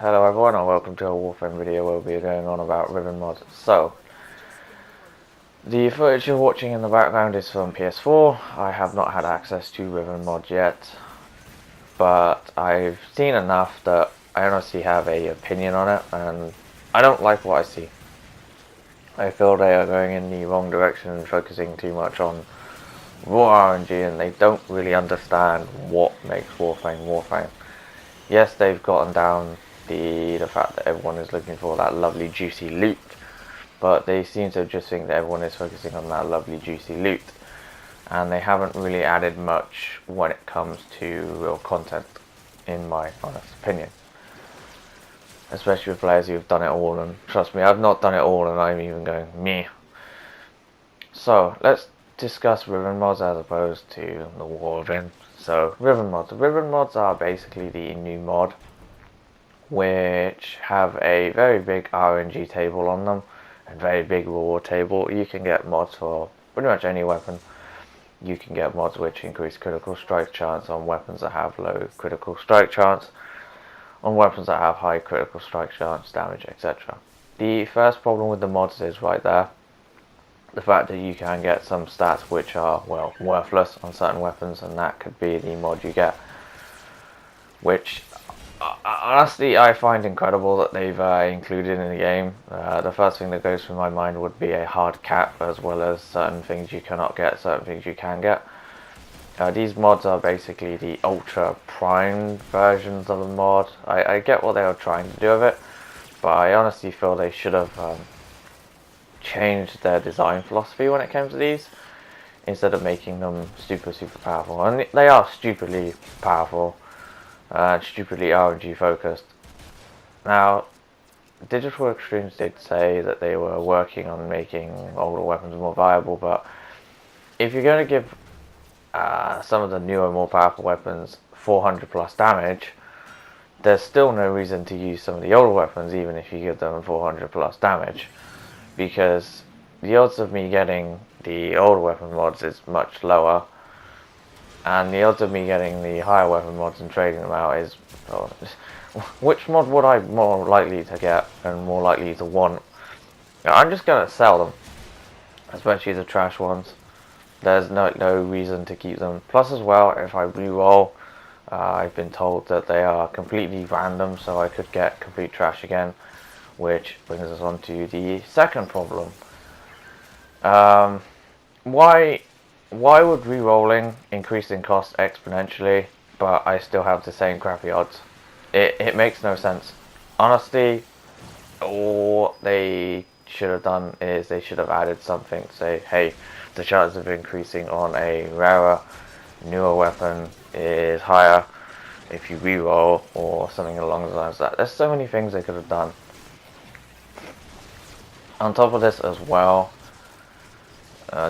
Hello everyone and welcome to a Warframe video where we'll be going on about Riven Mods. So, the footage you're watching in the background is from PS4. I have not had access to Riven Mods yet, but I've seen enough that I honestly have an opinion on it, and I don't like what I see. I feel they are going in the wrong direction and focusing too much on raw RNG, and they don't really understand what makes Warframe Warframe. Yes, they've gotten down the fact that everyone is looking for that lovely juicy loot, but they seem to just think that everyone is focusing on that lovely juicy loot, and they haven't really added much when it comes to real content, in my honest opinion. Especially with players who've done it all, and trust me, I've not done it all and I'm even going meh. So let's discuss Riven Mods as opposed to the Riven. So Riven Mods. Riven Mods are basically the new mod which have a very big RNG table on them and very big reward table. You can get mods for pretty much any weapon. You can get mods which increase critical strike chance on weapons that have low critical strike chance, on weapons that have high critical strike chance, damage, etc. The first problem with the mods is right there. The fact that you can get some stats which are, well, worthless on certain weapons, and that could be the mod you get. Which, honestly, I find incredible that they've included in the game. The first thing that goes through my mind would be a hard cap, as well as certain things you cannot get, certain things you can get. These mods are basically the ultra prime versions of the mod. I get what they were trying to do with it, but I honestly feel they should have changed their design philosophy when it came to these, instead of making them super powerful. And they are stupidly powerful, stupidly RNG focused. Now, Digital Extremes did say that they were working on making older weapons more viable, but if you're going to give some of the newer, more powerful weapons 400 plus damage, there's still no reason to use some of the older weapons, even if you give them 400 plus damage, because the odds of me getting the older weapon mods is much lower, and the odds of me getting the higher weapon mods and trading them out is, well, which mod would I more likely to get and more likely to want? I'm just going to sell them, especially the trash ones. There's no reason to keep them. Plus as well, if I re-roll, I've been told that they are completely random, so I could get complete trash again, which brings us on to the second problem. Why would re-rolling increase in cost exponentially, but I still have the same crappy odds? It makes no sense. Honestly, all they should have done is they should have added something to say, hey, the chance of increasing on a rarer, newer weapon is higher if you re-roll, or something along the lines of that. There's so many things they could have done. On top of this as well,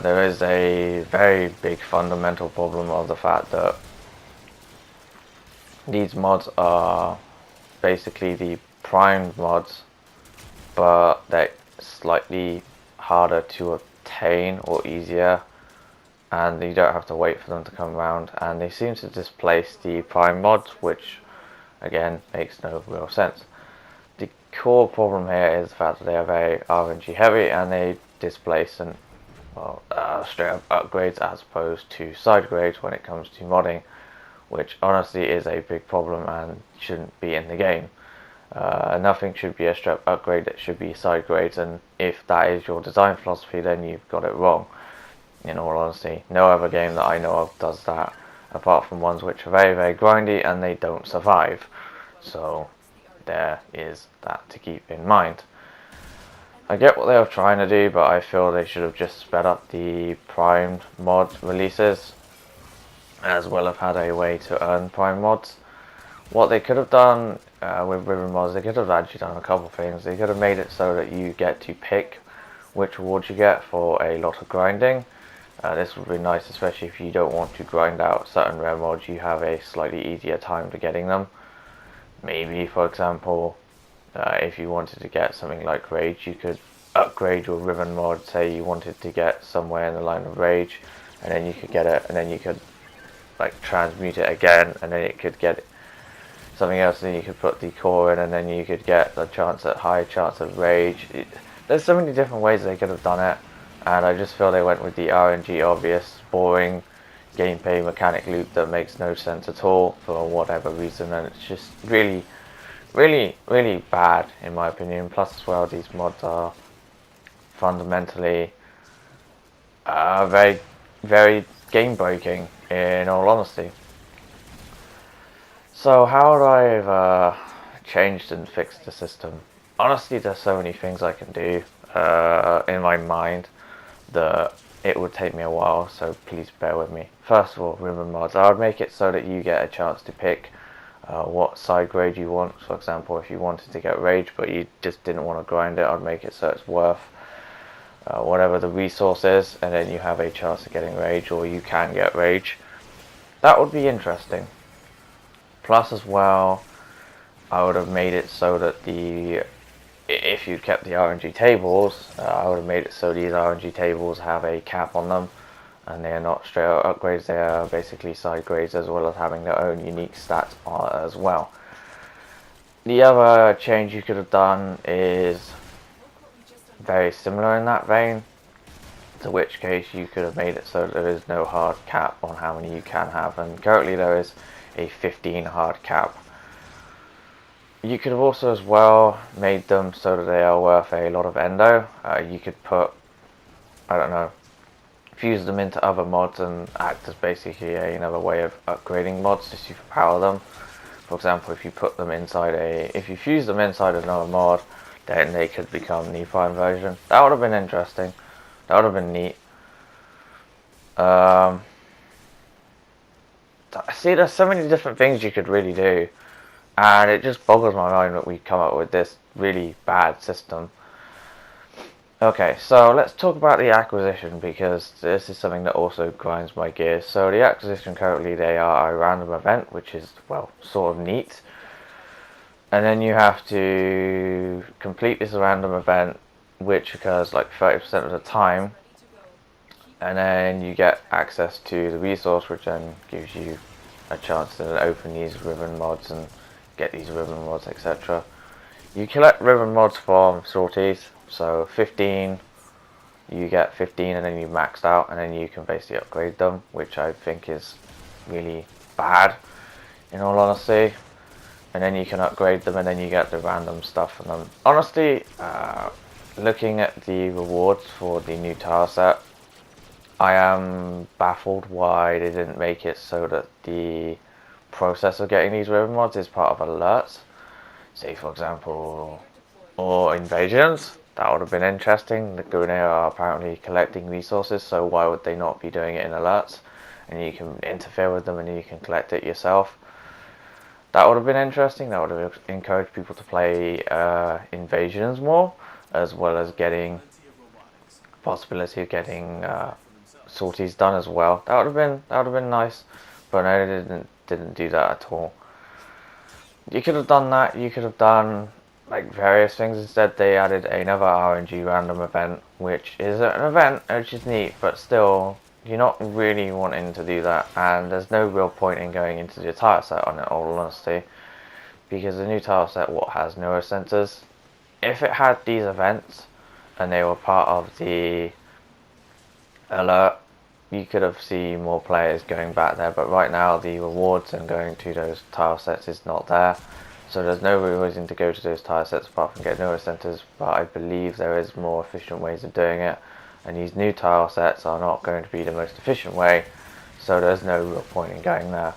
there is a very big fundamental problem of the fact that these mods are basically the primed mods, but they're slightly harder to obtain or easier, and you don't have to wait for them to come around, and they seem to displace the prime mods, which again makes no real sense. The core problem here is the fact that they are very RNG heavy, and they displace and straight up upgrades as opposed to side grades when it comes to modding, which honestly is a big problem and shouldn't be in the game. Nothing should be a straight up upgrade, it should be side grades, and if that is your design philosophy, then you've got it wrong, in all honesty. No other game that I know of does that, apart from ones which are very grindy and they don't survive. So there is that to keep in mind. I get what they were trying to do, but I feel they should have just sped up the primed mod releases, as well have had a way to earn prime mods. What they could have done with Riven Mods, they could have actually done a couple of things. They could have made it so that you get to pick which rewards you get for a lot of grinding. This would be nice, especially if you don't want to grind out certain rare mods. You have a slightly easier time to getting them. Maybe, for example, if you wanted to get something like Rage, you could upgrade your Riven mod. Say you wanted to get somewhere in the line of Rage, and then you could get it, and then you could like transmute it again, and then it could get something else, and then you could put the core in, and then you could get the high chance of rage. There's so many different ways they could have done it, and I just feel they went with the RNG obvious, boring gameplay mechanic loop that makes no sense at all for whatever reason, and it's just really, really, really bad in my opinion. Plus as well, these mods are fundamentally very, very game breaking in all honesty. So how would I have changed and fixed the system? Honestly, there's so many things I can do in my mind that it would take me a while, so please bear with me. First of all, Riven Mods. I would make it so that you get a chance to pick what side grade you want. For example, if you wanted to get rage but you just didn't want to grind it, I'd make it so it's worth whatever the resource is, and then you have a chance of getting rage, or you can get rage. That would be interesting. Plus as well, I would have made it so that if you kept the RNG tables, I would have made it so these RNG tables have a cap on them, and they are not straight up upgrades, they are basically side grades, as well as having their own unique stats as well. The other change you could have done is very similar in that vein, to which case you could have made it so that there is no hard cap on how many you can have, and currently there is a 15 hard cap. You could have also as well made them so that they are worth a lot of endo. You could put, I don't know, fuse them into other mods and act as basically another way of upgrading mods to superpower them. For example, if you put them inside if you fuse them inside another mod, then they could become Nephi version. That would have been interesting. That would have been neat. See, there's so many different things you could really do, and it just boggles my mind that we come up with this really bad system. Okay, so let's talk about the acquisition, because this is something that also grinds my gears. So the acquisition currently, they are a random event, which is, well, sort of neat. And then you have to complete this random event, which occurs like 30% of the time. And then you get access to the resource, which then gives you a chance to open these Riven mods and get these Riven mods, etc. You collect Riven mods from sorties, so 15, you get 15 and then you maxed out, and then you can basically upgrade them, which I think is really bad in all honesty. And then you can upgrade them, and then you get the random stuff from them. Honestly, looking at the rewards for the new tile set, I am baffled why they didn't make it so that the process of getting these Riven mods is part of alerts. Say for example, or invasions. That would have been interesting. The Gune are apparently collecting resources, so why would they not be doing it in alerts? And you can interfere with them and you can collect it yourself. That would have been interesting. That would have encouraged people to play invasions more, as well as getting possibility of getting sorties done as well. That would have been nice, but no, they didn't do that at all. You could have done that. You could have done like various things. Instead, they added another RNG random event, which is an event which is neat, but still, you're not really wanting to do that, and there's no real point in going into the tile set on it, all honesty, because the new tile set has neurosensors. If it had these events and they were part of the alert, you could have seen more players going back there, but right now the rewards and going to those tile sets is not there, so there's no real reason to go to those tile sets apart from get neurosensors. But I believe there is more efficient ways of doing it, and these new tile sets are not going to be the most efficient way, so there's no real point in going there.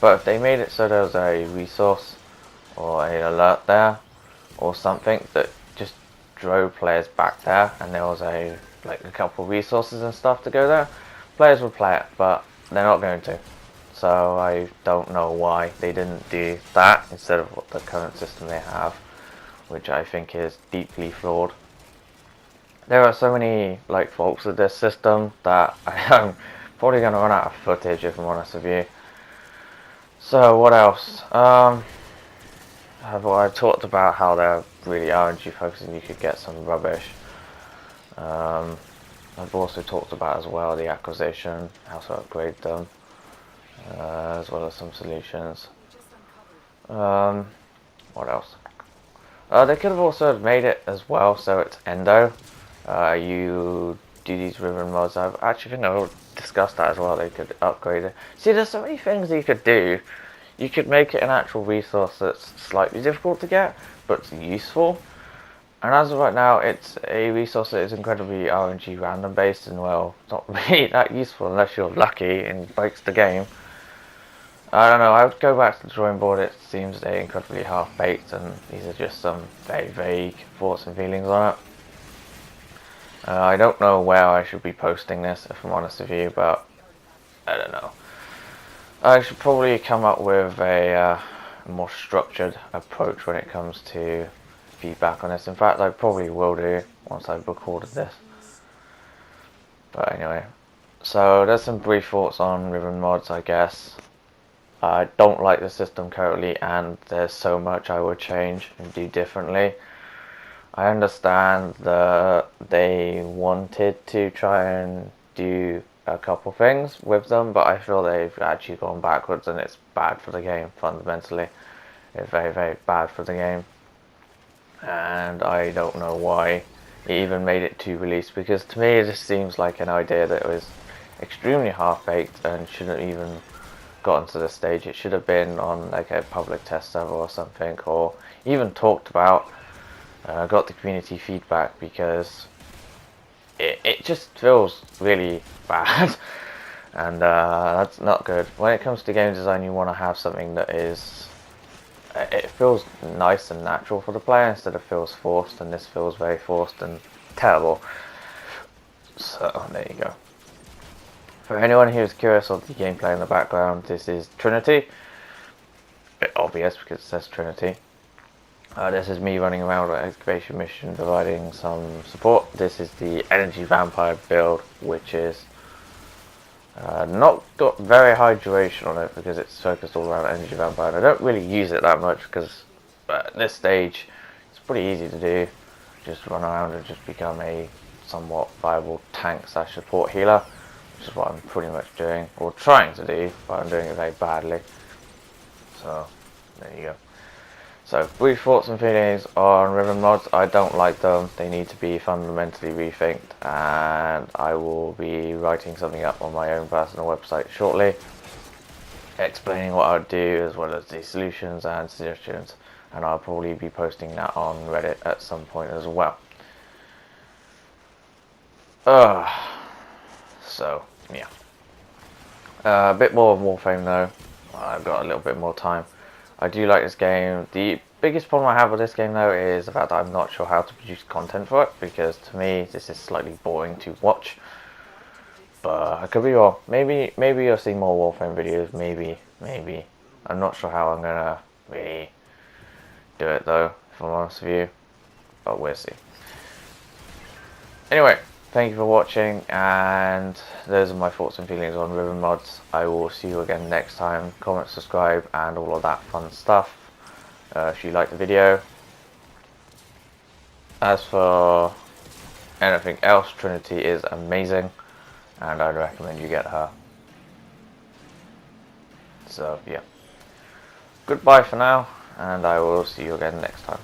But if they made it so there was a resource or an alert there or something that just drove players back there, and there was a couple of resources and stuff to go there, players would play it, but they're not going to. So I don't know why they didn't do that instead of what the current system they have, which I think is deeply flawed. There are so many faults with this system that I'm probably going to run out of footage if I'm honest with you. So what else? I've talked about how they're really RNG focused and you could get some rubbish. I've also talked about as well the acquisition, how to upgrade them, as well as some solutions. What else? They could have also made it as well, so it's endo. You do these Riven mods. I actually think I'll discuss that as well. They could upgrade it. See, there's so many things you could do. You could make it an actual resource that's slightly difficult to get, but it's useful. And as of right now, it's a resource that is incredibly RNG random based, and well, it's not really that useful unless you're lucky and breaks the game. I don't know, I would go back to the drawing board. It seems they're incredibly half-baked, and these are just some very vague thoughts and feelings on it. I don't know where I should be posting this, if I'm honest with you, but I don't know. I should probably come up with a more structured approach when it comes to feedback on this. In fact, I probably will do once I've recorded this. But anyway, so there's some brief thoughts on Riven Mods, I guess. I don't like the system currently, and there's so much I would change and do differently. I understand that they wanted to try and do a couple things with them, but I feel they've actually gone backwards, and it's bad for the game fundamentally. It's very, very bad for the game, and I don't know why it even made it to release, because to me it just seems like an idea that was extremely half-baked and shouldn't even gotten to this stage. It should have been on like a public test server or something, or even talked about, got the community feedback, because it just feels really bad. And that's not good. When it comes to game design, you want to have something that is, it feels nice and natural for the player instead of feels forced, and this feels very forced and terrible. So there you go. For anyone who's curious of the gameplay in the background, this is Trinity. A bit obvious because it says Trinity. This is me running around on an excavation mission providing some support. This is the Energy Vampire build, which is not got very high duration on it because it's focused all around Energy Vampire. And I don't really use it that much because at this stage it's pretty easy to do. Just run around and just become a somewhat viable tank / support healer. Which is what I'm pretty much doing, or trying to do, but I'm doing it very badly. So, there you go. So, brief thoughts and feelings on Riven Mods. I don't like them. They need to be fundamentally rethinked, and I will be writing something up on my own personal website shortly, explaining what I would do, as well as the solutions and suggestions, and I'll probably be posting that on Reddit at some point as well. So, yeah. A bit more of Warframe though. I've got a little bit more time. I do like this game. The biggest problem I have with this game though is the fact that I'm not sure how to produce content for it, because to me this is slightly boring to watch. But I could be wrong. Maybe you'll see more Warframe videos. Maybe. I'm not sure how I'm gonna really do it though, if I'm honest with you. But we'll see. Anyway. Thank you for watching, and those are my thoughts and feelings on Riven Mods. I will see you again next time. Comment, subscribe, and all of that fun stuff if you like the video. As for anything else, Trinity is amazing, and I'd recommend you get her. So yeah, goodbye for now, and I will see you again next time.